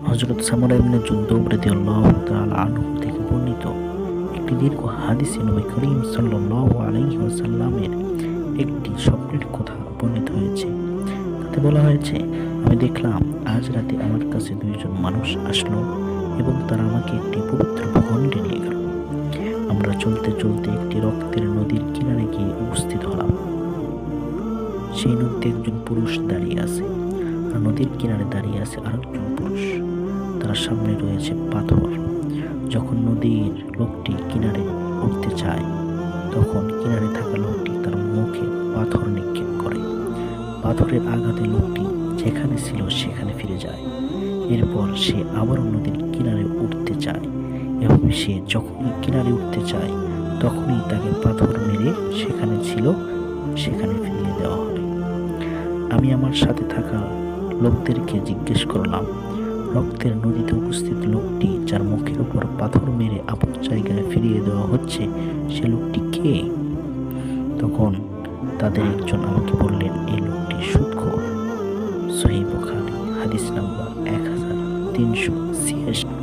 হযরত সামরা ইবনে জুনদুব রাদিয়াল্লাহু তাআলা আনহু থেকে বর্ণিত একটি দীর্ঘ হাদিসে নবী করিম সাল্লাল্লাহু আলাইহি ওয়াসাল্লামের একটি স্বপ্নের কথা বর্ণিত হয়েছে। তাতে বলা হয়েছে, আমি দেখলাম আজ রাতে আমার কাছে দুইজন মানুষ আসলো এবং তারা আমাকে একটি পবিত্র ভূখণ্ডে নিয়ে গেল। আমরা চলতে চলতে একটি রক্তের নদীর কিনারে গিয়ে উপস্থিত হলাম। সেই নদীতে একজন পুরুষ দাঁড়িয়ে আছে, আর নদীর কিনারে দাঁড়িয়ে আছে আরেকজন পুরুষ। তার সামনে রয়েছে পাথর। যখন নদীর লোকটি কিনারে উঠতে চায়, তখন কিনারে থাকা লোকটি তার মুখে পাথর নিক্ষেপ করে। পাথরের আঘাতে লোকটি যেখানে ছিল সেখানে ফিরে যায়। এরপর সে আবারও নদীর কিনারে উঠতে চায় এবং সে যখনই কিনারে উঠতে চায় তখনই তাকে পাথর মেরে সেখানে ছিল সেখানে ফিরিয়ে দেওয়া হয়। আমি আমার সাথে থাকা লোকদেরকে জিজ্ঞেস করলাম, রক্তের নদীতে উপস্থিত লোকটি যার মুখের উপর পাথর মেরে আপন জায়গায় ফিরিয়ে দেওয়া হচ্ছে, সে লোকটি কে? তখন তাদের একজন আমাকে বললেন, এই লোকটি সুদখোর। সহিহ বুখারী হাদিস নাম্বার 1386।